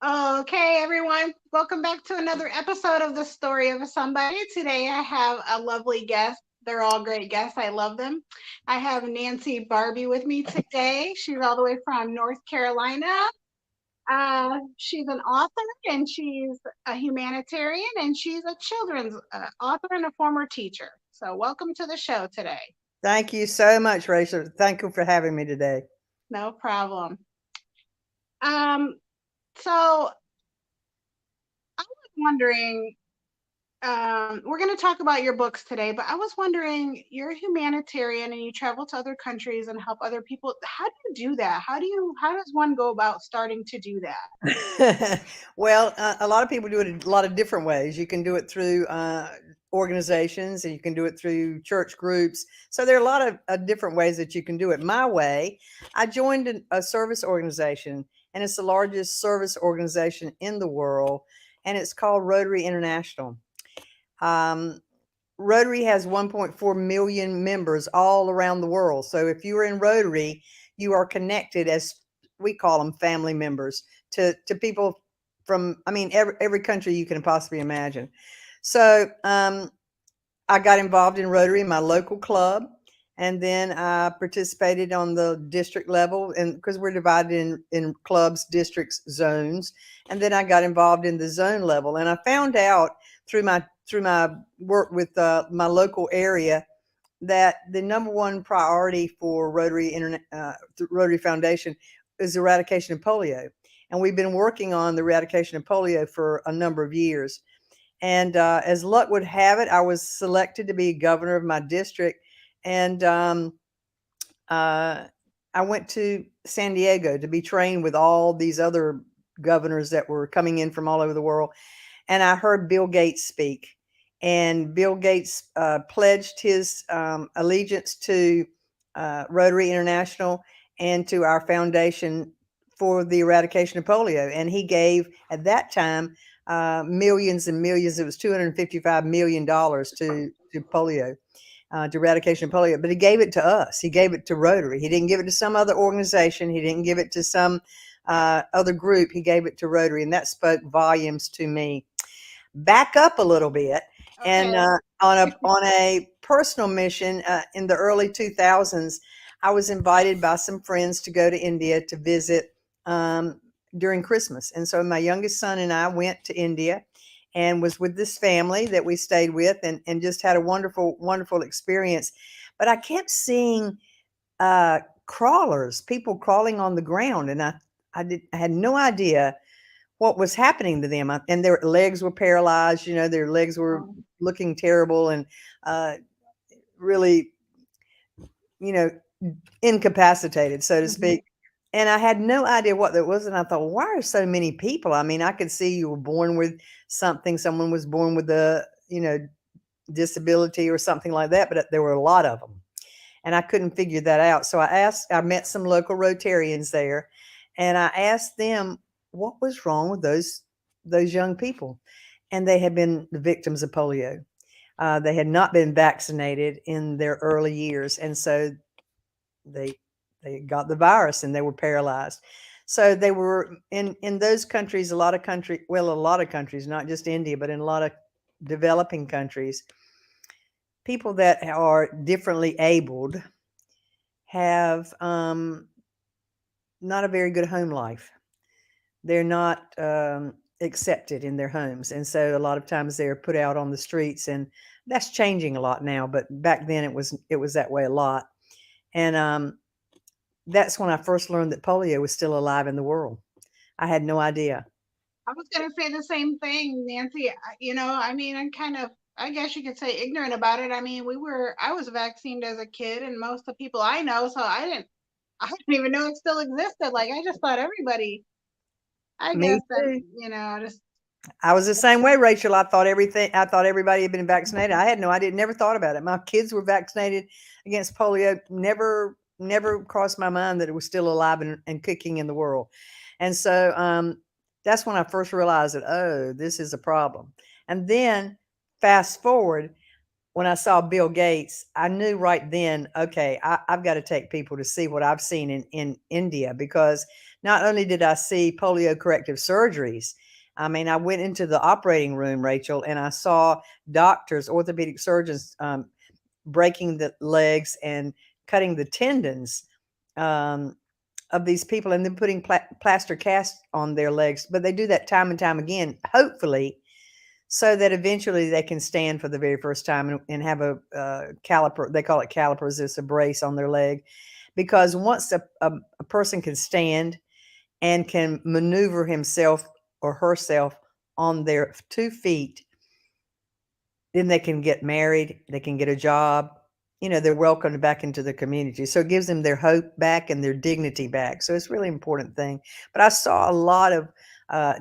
Okay, everyone, welcome back to another episode of The Story of Somebody. Today I have a lovely guest. They're all great guests. I love them. I have Nancy Barbee with me today. She's all the way from North Carolina. She's an author and she's a humanitarian and she's a children's author and a former teacher. So, welcome to the show today. Thank you so much, Rachel. Thank you for having me today. No problem. Um, so, I was wondering we're going to talk about your books today, but I was wondering, you're a humanitarian and you travel to other countries and help other people. How do you do that? How does one go about starting to do that? Well, a lot of people do it a lot of different ways. You can do it through organizations, and you can do it through church groups. So there are a lot of different ways that you can do it. My way, I joined a service organization, and it's the largest service organization in the world, and it's called Rotary International. Um, Rotary has 1.4 million members all around the world. So if you are in Rotary, you are connected, as we call them, family members, to people from, I mean, every country you can possibly imagine. So I got involved in Rotary in my local club, and then I participated on the district level, and because we're divided in clubs, districts, zones, and then I got involved in the zone level, and I found out through my work with my local area that the number one priority for Rotary Foundation is eradication of polio, and we've been working on the eradication of polio for a number of years. And as luck would have it, I was selected to be governor of my district. And uh, I went to San Diego to be trained with all these other governors that were coming in from all over the world. And I heard Bill Gates speak. And Bill Gates pledged his allegiance to Rotary International and to our foundation for the eradication of polio. And he gave, at that time, millions and millions. It was $255 million to polio, to eradication of polio. But he gave it to us. He gave it to Rotary. He didn't give it to some other organization. He didn't give it to some other group. He gave it to Rotary, and that spoke volumes to me. Back up a little bit, and Okay. on a personal mission in the early 2000s, I was invited by some friends to go to India to visit um, during Christmas, and so my youngest son and I went to India and was with this family that we stayed with, and just had a wonderful wonderful experience. But I kept seeing crawlers, people crawling on the ground, and I had no idea what was happening to them. And their legs were paralyzed, their legs were Um, looking terrible, and uh, really, you know, incapacitated, so to mhm. speak. And I had no idea what that was. And I thought, why are so many people? I mean, I could see you were born with something, someone was born with a, disability or something like that, but there were a lot of them. And I couldn't figure that out. So I met some local Rotarians there, and I asked them what was wrong with those young people, and they had been the victims of polio. They had not been vaccinated in their early years, and so they they got the virus and they were paralyzed. So they were in those countries, a lot of countries, not just India, but in a lot of developing countries, people that are differently abled have not a very good home life. They're not accepted in their homes, and so a lot of times they're put out on the streets, and that's changing a lot now. But back then it was that way a lot, and that's when I first learned that polio was still alive in the world. I had no idea. I was going to say the same thing, Nancy. I mean, I'm kind of, I guess you could say, ignorant about it. I mean, I was vaccinated as a kid, and most of the people I know, so I didn't even know it still existed. Like, I just thought everybody, I guess Me that, too. just, I was the same way, Rachel. I thought everybody had been vaccinated. I had no idea, never thought about it. My kids were vaccinated against polio. Never crossed my mind that it was still alive and kicking in the world. And so that's when I first realized that, oh, this is a problem. And then fast forward, when I saw Bill Gates, I knew right then, okay, I've got to take people to see what I've seen in India, because not only did I see polio corrective surgeries, I mean, I went into the operating room, Rachel, and I saw doctors, orthopedic surgeons, breaking the legs and cutting the tendons um, of these people, and then putting plaster cast on their legs. But they do that time and time again, hopefully, so that eventually they can stand for the very first time and have a caliper. They call it calipers. It's a brace on their leg, because once a person can stand and can maneuver himself or herself on their 2 feet, then they can get married, they can get a job, they're welcomed back into the community. So it gives them their hope back and their dignity back. So it's a really important thing. But I saw a lot of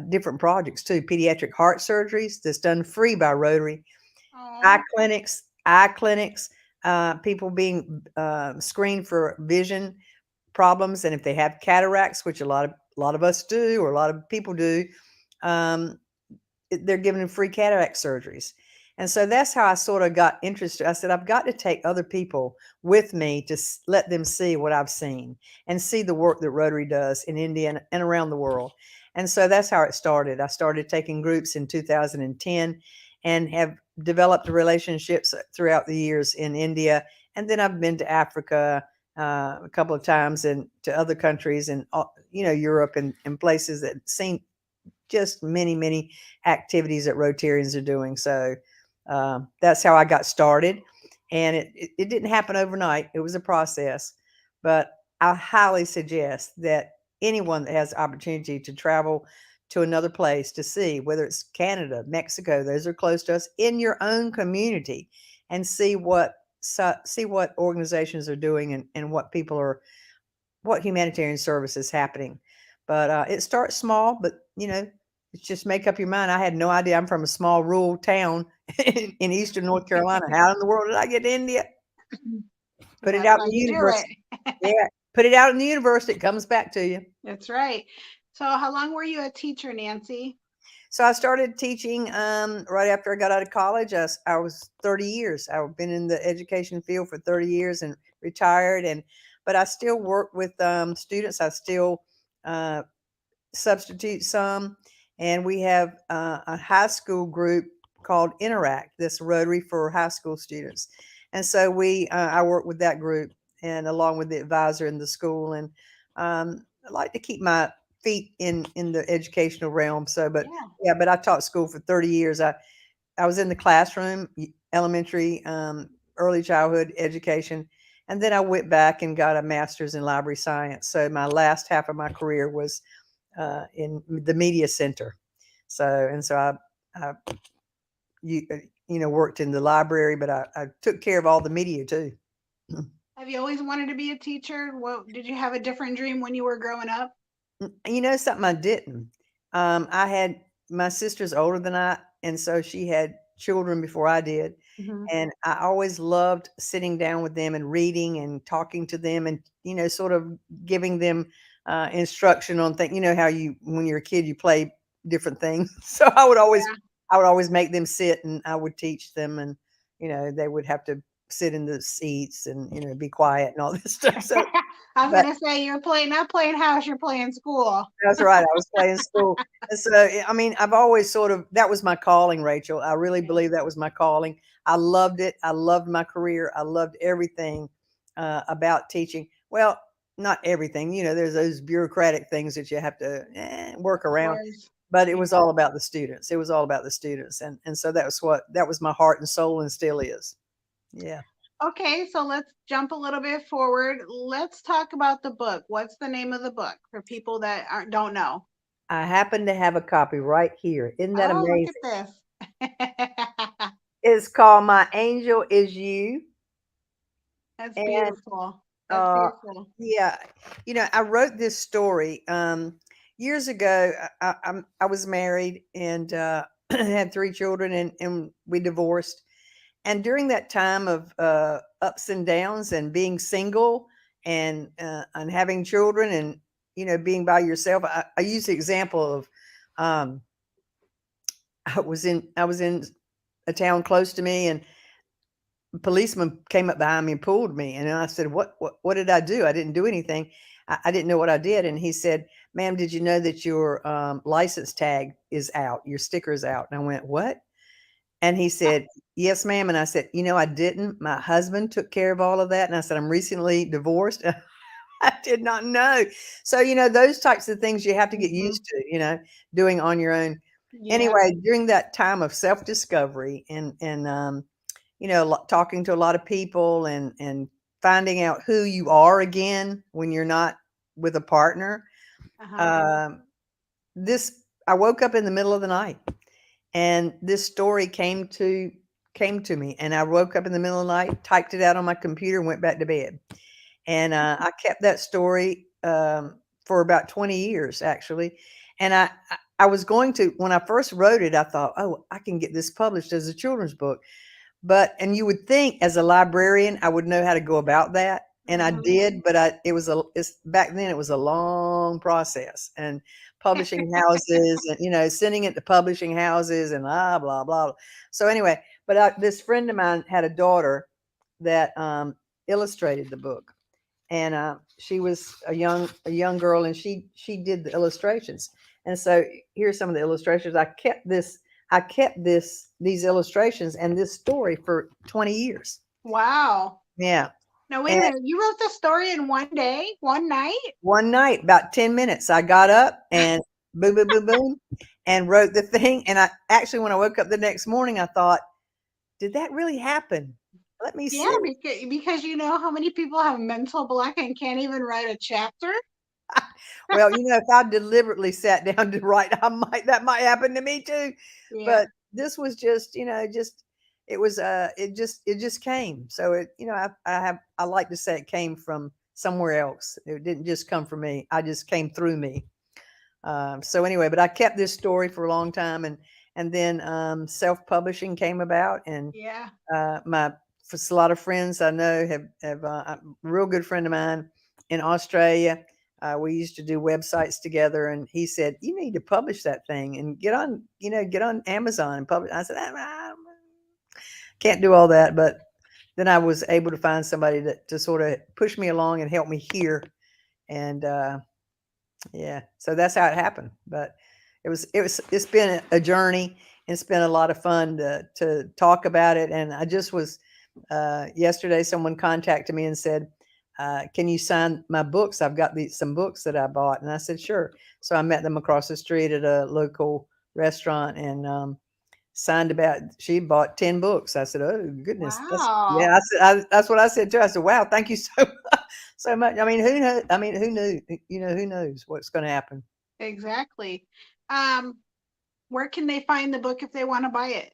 different projects too, pediatric heart surgeries that's done free by Rotary, Oh, eye clinics, people being screened for vision problems, and if they have cataracts, which a lot of us do, or a lot of people do, um, they're giving them free cataract surgeries. And so that's how I sort of got interested. I said, I've got to take other people with me to let them see what I've seen and see the work that Rotary does in India and around the world. And so that's how it started. I started taking groups in 2010 and have developed relationships throughout the years in India. And then I've been to Africa a couple of times, and to other countries, and Europe, and places that seem just many, many activities that Rotarians are doing. So that's how I got started. And it didn't happen overnight, it was a process. But I highly suggest that anyone that has the opportunity to travel to another place to see, whether it's Canada, Mexico, those are close to us, in your own community, and see what organizations are doing, and what humanitarian service is happening. But it starts small, but it's just make up your mind. I had no idea. I'm from a small rural town in eastern North Carolina. How in the world did I get to India? Put it that's out how in the you do universe. it. Yeah, put it out in the universe. It comes back to you. That's right. So, how long were you a teacher, Nancy? So I started teaching right after I got out of college. I was 30 years. I've been in the education field for 30 years and retired. But I still work with students. I still uh, substitute some, and we have a high school group called Interact, this Rotary for high school students. And so I work with that group, and along with the advisor in the school. And I like to keep my feet in the educational realm. So, but Yeah. yeah, but I taught school for 30 years. I was in the classroom, elementary, early childhood education. And then I went back and got a master's in library science. So my last half of my career was in the media center. So I you, worked in the library, but I took care of all the media too. Have you always wanted to be a teacher? What did you have a different dream when you were growing up? Something I didn't. I had my sister's older than I, and so she had children before I did. Mhm. And I always loved sitting down with them and reading and talking to them, and sort of giving them instruction on things. You know how when you're a kid, you play different things. So Yeah. I would always make them sit, and I would teach them, and they would have to sit in the seats and be quiet and all this stuff. So, I was but gonna say you're playing not playing house, you're playing school. that's right. I was playing school. And so, I mean, I've always sort of, that was my calling, Rachel. I really Yeah. believe that was my calling. I loved it. I loved my career. I loved everything about teaching. Well, not everything, there's those bureaucratic things that you have to work Of around, course. but it Yeah. was all about the students. It was all about the students. And so that was my heart and soul, and still is. Yeah. Okay, so let's jump a little bit forward. Let's talk about the book. What's the name of the book for people that don't know? I happen to have a copy right here. Isn't that Oh, look amazing? at this. It's called My Angel Is You. That's And beautiful. That's Uh, beautiful. yeah, I wrote this story years ago. I was married, and had 3 children, and we divorced. And during that time of ups and downs, and being single, and having children, and being by yourself, I use the example of um, I was in a town close to me, and policeman came up behind me and pulled me, and then I said, what did I do? I didn't do anything. I didn't know what I did. And he said, ma'am, did you know that your license tag is out? Your sticker is out. And I went, what? And he said, yes, ma'am. And I said, I didn't. My husband took care of all of that. And I said, I'm recently divorced. I did not know. So, those types of things you have to get Mhm. used to, doing on your own. Yeah. Anyway, during that time of self-discovery and talking to a lot of people and finding out who you are again when you're not with a partner. Uh-huh. Um, this I woke up in the middle of the night, and this story came to me, and I woke up in the middle of the night, typed it out on my computer, and went back to bed. And I kept that story for about 20 years, actually. And I was going to, when I first wrote it, I thought, oh, I can get this published as a children's book. And you would think as a librarian, I would know how to go about that. And I Mhm. did, but it's back then it was a long process, and publishing houses and, sending it to publishing houses and blah, blah. So anyway, this friend of mine had a daughter that illustrated the book, and she was a young girl, and she did the illustrations. And so here's some of the illustrations. I kept these illustrations and this story for 20 years. Wow. Yeah. Now wait a And minute. You wrote the story in one day, one night? one night, about 10 minutes, I got up and boom, boom, boom, boom, and wrote the thing. And I actually, when I woke up the next morning, I thought, did that really happen? Let me Yeah, see. because you know how many people have mental block and can't even write a chapter? Well, if I deliberately sat down to write, that might happen to me too. Yeah. But this was just, it just came. So I like to say it came from somewhere else. It didn't just come from me. I just came through me. So anyway, but I kept this story for a long time, and then self-publishing came about, and Yeah. my for a lot of friends I know have a real good friend of mine in Australia. We used to do websites together, and he said, "You need to publish that thing and get on Amazon and publish." I said, "I can't do all that," but then I was able to find somebody to sort of push me along and help me here, and yeah, so that's how it happened. But it's been a journey, and it's been a lot of fun to talk about it. And I just was yesterday, someone contacted me and said, "Can you sign my books? I've got some books that I bought." And I said, "Sure." So I met them across the street at a local restaurant, and signed about. She bought 10 books. I said, "Oh goodness, that's Wow. yeah." That's what I said too. I said, "Wow, thank you so much." I mean, who knows? I mean, who knew? Who knows what's going to happen? Exactly. Um, where can they find the book if they want to buy it?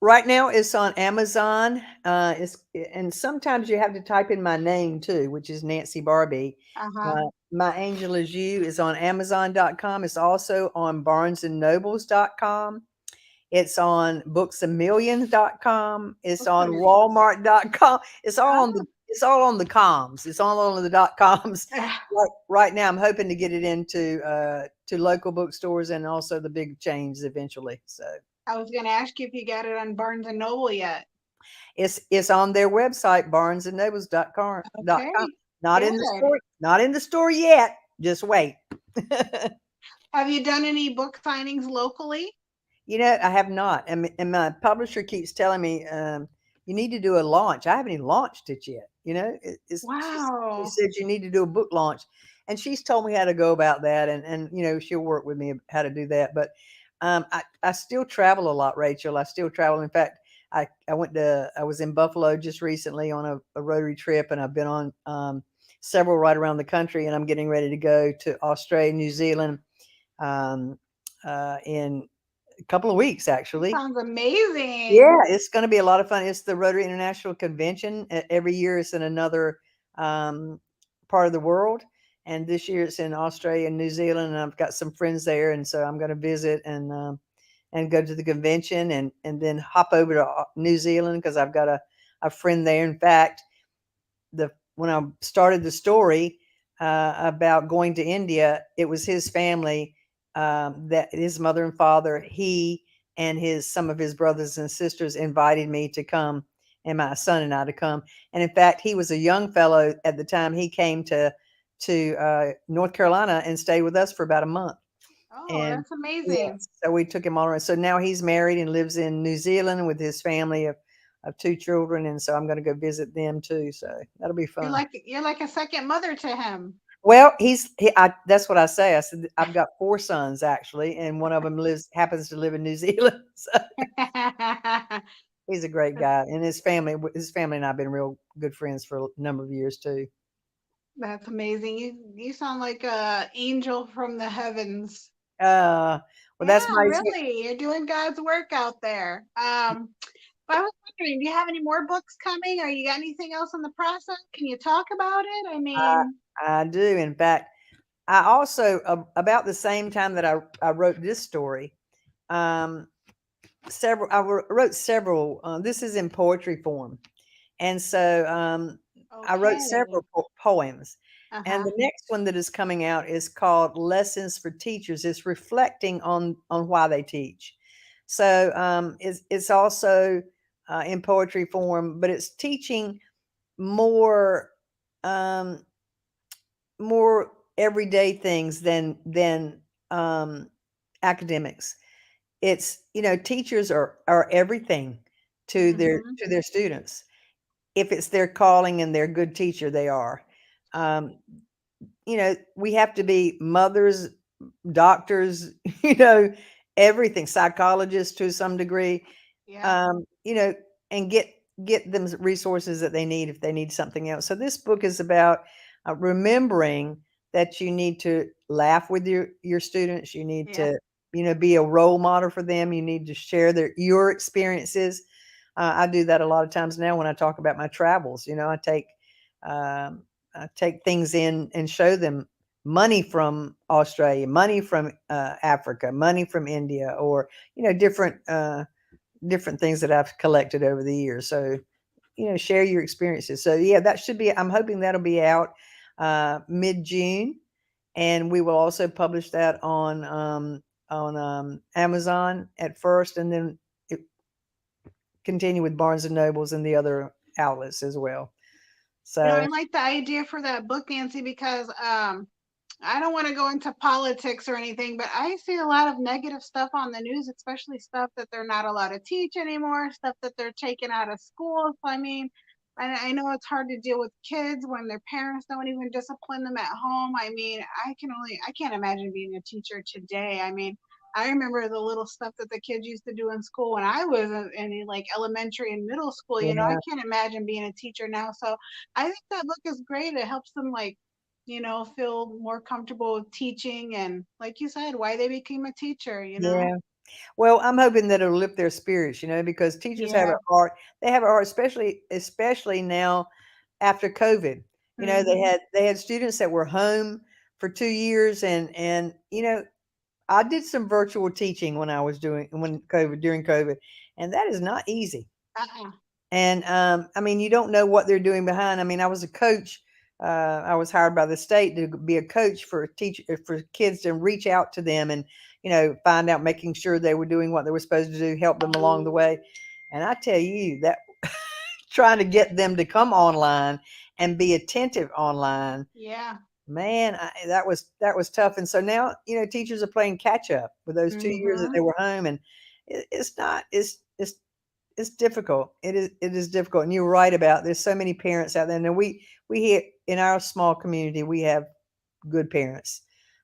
Right now, it's on Amazon. And sometimes you have to type in my name too, which is Nancy Barbee. Uh-huh. My Angel is You is on Amazon.com. It's also on BarnesandNobles.com. It's on booksamillion.com. It's on Okay. Walmart.com. Oh. It's all on the coms. It's all on the dot coms. Ah, Right now, I'm hoping to get it into to local bookstores and also the big chains eventually. So I was gonna ask you if you got it on Barnes and Noble yet. it's on their website, barnesandnobles.com. Okay. Not in the Good. store, not in the store yet. Just wait. Have you done any book signings locally? I have not, and my publisher keeps telling me, "You need to do a launch." I haven't even launched it yet. She Wow. said you need to do a book launch, and she's told me how to go about that, and she'll work with me how to do that. But I still travel a lot, Rachel. I still travel. In fact, I was in Buffalo just recently on a Rotary trip, and I've been on several right around the country, and I'm getting ready to go to Australia, New Zealand, um, in a couple of weeks, actually. Sounds amazing. Yeah, it's gonna be a lot of fun. It's the Rotary International Convention. Every year it's in another um, part of the world, and this year it's in Australia and New Zealand. And I've got some friends there, and so I'm going to visit and go to the convention, and then hop over to New Zealand because I've got a friend there. In fact, the when I started the story about going to India, it was his family, that his mother and father, he and his some of his brothers and sisters invited me to come and my son and I to come. And in fact, he was a young fellow at the time. He came to North Carolina and stayed with us for about a month. Oh, And that's amazing. yes, so we took him all around. So now he's married and lives in New Zealand with his family of two children. And so I'm going to go visit them too. So that'll be fun. You're like a second mother to him. Well, that's what I say. I said, I've got 4 sons actually, and one of them happens to live in New Zealand. So he's a great guy, and his family and I have been real good friends for a number of years too. That's amazing. You sound like a angel from the heavens. Uh, well, Yeah, that's my really. You're doing God's work out there. But I was wondering, do you have any more books coming, or you got anything else in the process? Can you talk about it? I I, mean, I do. In fact, I also about the same time that I wrote this story, um, wrote several. This is in poetry form, and so I wrote okay. several poems. And Uh-huh. the next one that is coming out is called Lessons for Teachers. It's reflecting on why they teach. So it's also in poetry form, but it's teaching more um, more everyday things than um, academics. It's teachers are everything to their Mm-hmm. to their students. If it's their calling and they're a good teacher, they are. Um, we have to be mothers, doctors, you know, everything, psychologists to some degree, Yeah. um, you know, and get them resources that they need if they need something else. So this book is about remembering that you need to laugh with your students. You need Yeah. to, be a role model for them. You need to share your experiences. I do that a lot of times now when I talk about my travels. Um, I take things in and show them money from Australia, money from Africa, money from India, or different things that I've collected over the years. So share your experiences. So yeah, that should be. I'm hoping that'll be out mid June, and we will also publish that on Amazon at first, and then it, continue with Barnes and Nobles and the other outlets as well. So I like the idea for that book, Nancy, because I don't want to go into politics or anything, but I see a lot of negative stuff on the news, especially stuff that they're not allowed to teach anymore, stuff that they're taking out of school. So, I mean, I know it's hard to deal with kids when their parents don't even discipline them at home. I mean, I can't imagine being a teacher today. I mean, I remember the little stuff that the kids used to do in school when I was in like elementary and middle school. I yeah, can't imagine being a teacher now. So I think that book is great. It helps them like feel more comfortable with teaching and, like you said, why they became a teacher. yeah. Well, I'm hoping that it'll lift their spirits, because teachers have Yeah. it hard. They have it hard, especially now after COVID. Hmm. They had students that were home for 2 years, and I did some virtual teaching when COVID during COVID, and that is not easy. Uh-uh. And I mean, you don't know what they're doing behind. I mean, I was a coach. I was hired by the state to be a coach for kids to reach out to them and find out, making sure they were doing what they were supposed to do, help them along the way. And I tell you that trying to get them to come online and be attentive online, Yeah. man, that was tough. And so now teachers are playing catch up with those 2 years that Hmm. they were home, and it's not it's difficult. It is difficult, and you're right about there's so many parents out there. And we here in our small community, we have good parents,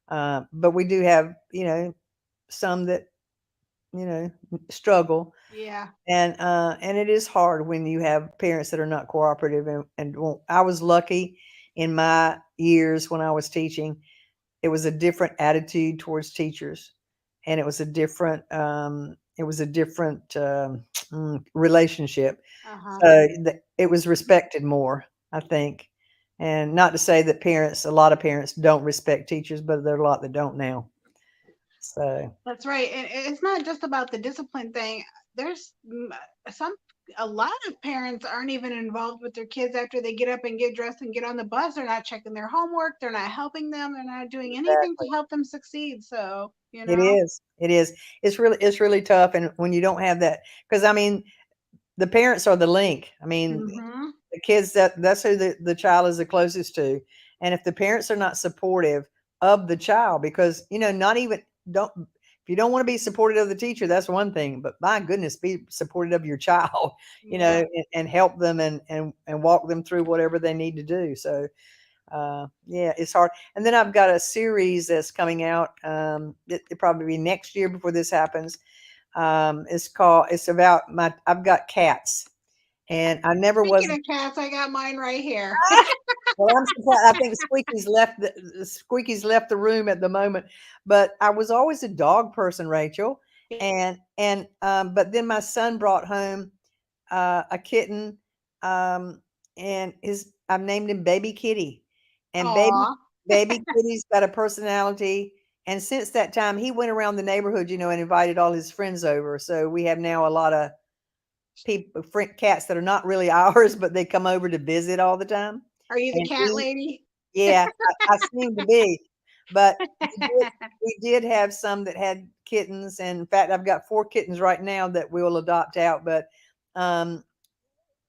but we do have some that struggle, Yeah. and it is hard when you have parents that are not cooperative and won't. I was lucky in my years when I was teaching. It was a different attitude towards teachers, and it was a different relationship. Uh-huh. So it was respected more, I think. And not to say that a lot of parents don't respect teachers, but there are a lot that don't now. So That's right. And it's not just about the discipline thing. There's some a lot of parents aren't even involved with their kids after they get up and get dressed and get on the bus. They're not checking their homework. They're not helping them. They're not doing anything to exactly, help them succeed. So, it is. It is. It's really tough, and when you don't have that, because I mean, the parents are the link. I mean, Mm-hmm. the kids, that's who the child is the closest to. And if the parents are not supportive of the child, because not even don't if you don't want to be supportive of the teacher, that's one thing, but my goodness, be supportive of your child, Yeah. and help them, and walk them through whatever they need to do. So yeah, it's hard. And then I've got a series that's coming out. It probably be next year before this happens. It's about I've got cats, and I never Speaking was. of cats, I got mine right here. Well, I'm surprised. I think Squeaky's left the room at the moment, but I was always a dog person, Rachel, but then my son brought home a kitten, um, and his I've named him Baby Kitty, and Aw. Baby Kitty's got a personality. And since that time, he went around the neighborhood, and invited all his friends over. So we have now a lot of cats that are not really ours, but they come over to visit all the time Are you the and cat eat. lady? Yeah, I seem to be, but we did have some that had kittens, and in fact, I've got 4 kittens right now that we'll adopt out, but, um,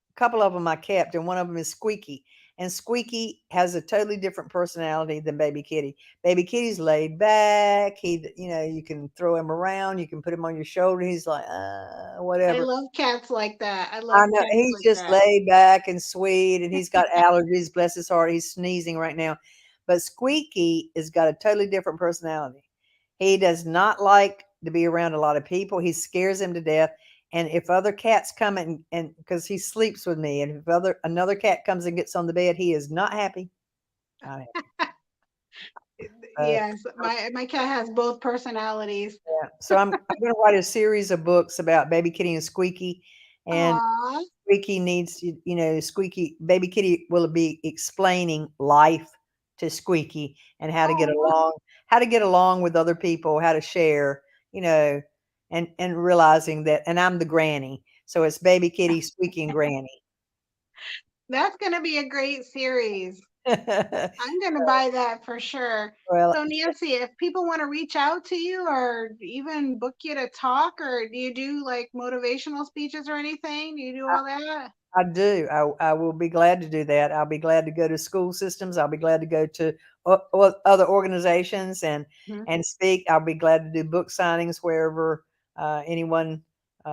a couple of them I kept, and one of them is Squeaky, and Squeaky has a totally different personality than Baby Kitty. Baby Kitty's laid back, you can throw him around, you can put him on your shoulder, he's like, I whatever." love cats like that. I I love know, cats he's like just that. laid back and sweet, and he's got allergies, bless his heart, he's sneezing right now. But Squeaky has got a totally different personality. He does not like to be around a lot of people, he scares him to death, and if other cats come and because he sleeps with me, and if another cat comes and gets on the bed, he is not happy. Not happy. Uh, Yes, my cat has both personalities. yeah, so I'm gonna write a series of books about Baby Kitty and Squeaky, and Aw. Squeaky needs to, Squeaky, Baby Kitty will be explaining life to Squeaky and Aw. how to get along with other people, how to share, you know, and realizing that, and I'm the granny, so it's Baby Kitty, Squeaky, and Granny. That's gonna be a great series. I'm gonna buy that for sure. Well, So Nancy, if people want to reach out to you or even book you to talk, or do you do like motivational speeches or anything? Do you do all that? I do. I will be glad to do that. I'll be glad to go to school systems. I'll be glad to go to other organizations Mhm. and speak. I'll be glad to do book signings wherever anyone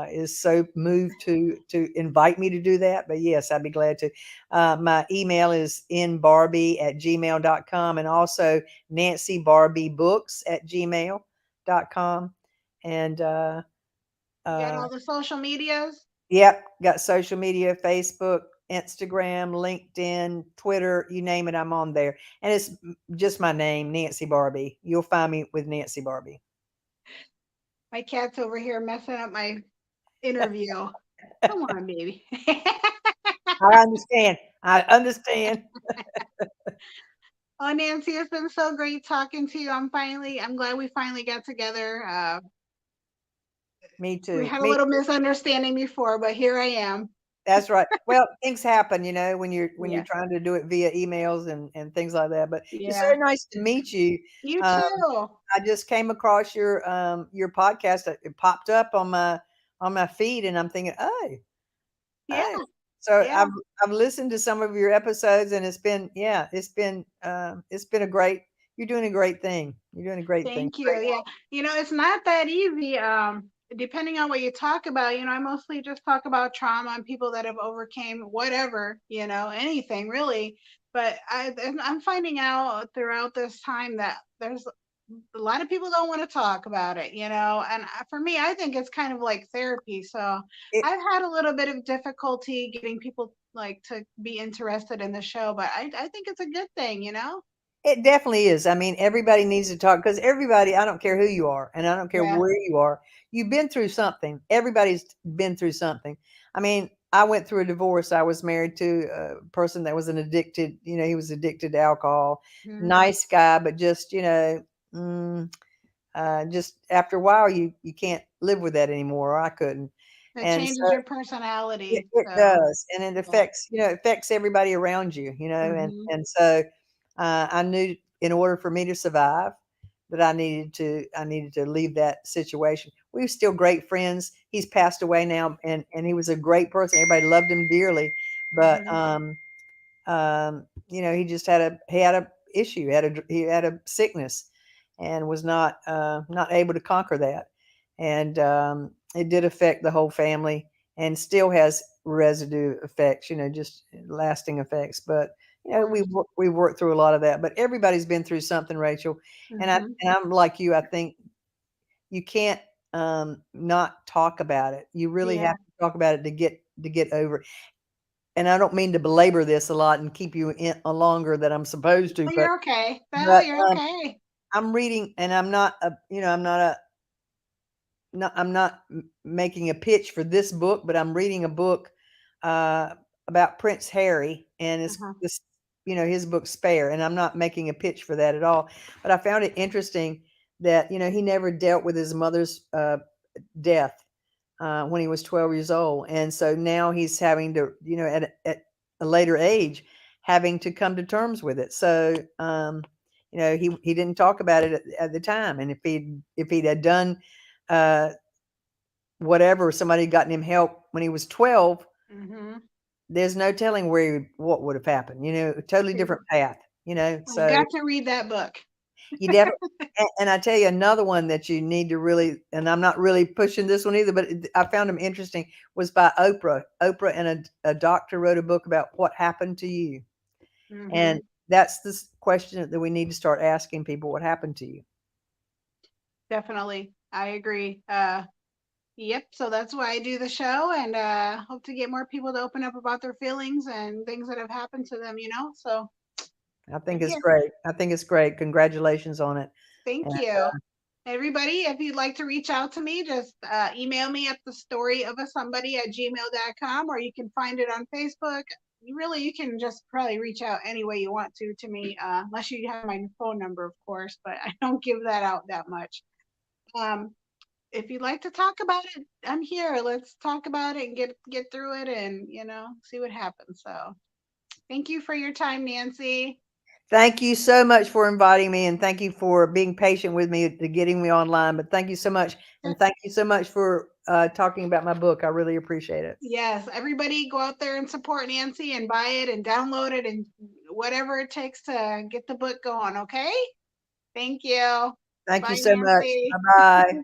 is so moved to invite me to do that. But yes, I'd be glad to. My email is nbarbie@gmail.com, and also nancybarbie@gmail.com. And You got uh, all the social medias? Yep, got social media, Facebook, Instagram, LinkedIn, Twitter, you name it, I'm on there. And it's just my name, Nancy Barbie. You'll find me with Nancy Barbie. My cat's over here messing up my interview. Come on, baby. I understand. I understand. Oh, Nancy, it's been so great talking to you. I'm glad we finally got together. Me We too. had a Me little too. misunderstanding before, but here I am. That's right. Well, things happen, when you're Yeah. trying to do it via emails and things like that. But it's Yeah. very nice to meet you. You Um, too. I just came across your podcast. It popped up on my feed, and I'm thinking, oh, Yeah. oh. So Yeah. I've listened to some of your episodes, and it's been a great. You're doing a great thing. You're doing a great thing. Thank you. Great Yeah. work. It's not that easy. Depending on what you talk about, I mostly just talk about trauma and people that have overcame whatever, anything really. But I'm finding out throughout this time that there's a lot of people don't want to talk about it, and for me, I think it's kind of like therapy. So It I've had a little bit of difficulty getting people like to be interested in the show, but I think it's a good thing. It definitely is. I mean, everybody needs to talk because everybody, I don't care who you are and I don't care Yeah. where you are, you've been through something. Everybody's been through something. I mean, I went through a divorce. I was married to a person that was he was addicted to alcohol. Mhm. Nice guy, but just, mm, just after a while, you can't live with that anymore. Or I couldn't. It And so changes your it, personality. it So, does. And it yeah. affects, it affects everybody around you, Hmm. and so I knew in order for me to survive, that I needed to leave that situation. We were still great friends. He's passed away now, and he was a great person. Everybody loved him dearly, but Mhm. you know, he just had a issue. He had a sickness, and was not able to conquer that. And it did affect the whole family, and still has residue effects. You know, just lasting effects. But Of you know, course. we worked through a lot of that. But everybody's been through something, Rachel. Mhm. And I'm like you. I think you can't not talk about it. You really Yeah. have to talk about it to get over it. And I don't mean to belabor this a lot and keep you in longer than I'm supposed to, Oh, you're okay. No, but you're okay. I'm reading, and I'm not a, you know, I'm not making a pitch for this book, but I'm reading a book uh, about Prince Harry, and it's Uh-huh. this, you know, his book Spare, and I'm not making a pitch for that at all. But I found it interesting that, you know, he never dealt with his mother's death when he was 12 years old, and so now he's having to, you know, at a later age, having to come to terms with it. So, you know, he didn't talk about it at the time, and if he'd had done uh, whatever, somebody had gotten him help when he was 12, Mhm. there's no telling what would have happened. You know, a totally different path. You know, I've so got to read that book. you definitely. And I tell you another one that you need to really, and I'm not really pushing this one either, but I found them interesting, was by Oprah. Oprah and a doctor wrote a book about what happened to you. And Mhm. that's the question that we need to start asking people: what happened to you? Definitely. I agree. Yep. So that's why I do the show, and hope to get more people to open up about their feelings and things that have happened to them, you know? So I I'm think it's here. great. I think it's great. Congratulations on it. Thank And you. Everybody, if you'd like to reach out to me, just email me at the story of a somebody at gmail.com, or you can find it on Facebook. Really, you can just probably reach out any way you want to me, unless you have my phone number, of course, but I don't give that out that much. Um, if you'd like to talk about it, I'm here. Let's talk about it and get through it, and see what happens. So, thank you for your time, Nancy. thank you so much for inviting me, and thank you for being patient with me to getting me online. But thank you so much, and thank you so much for talking about my book. I really appreciate it. Yes, everybody go out there and support Nancy and buy it and download it and whatever it takes to get the book going, okay? Thank you. Thank you Bye, so much. Nancy. Bye bye.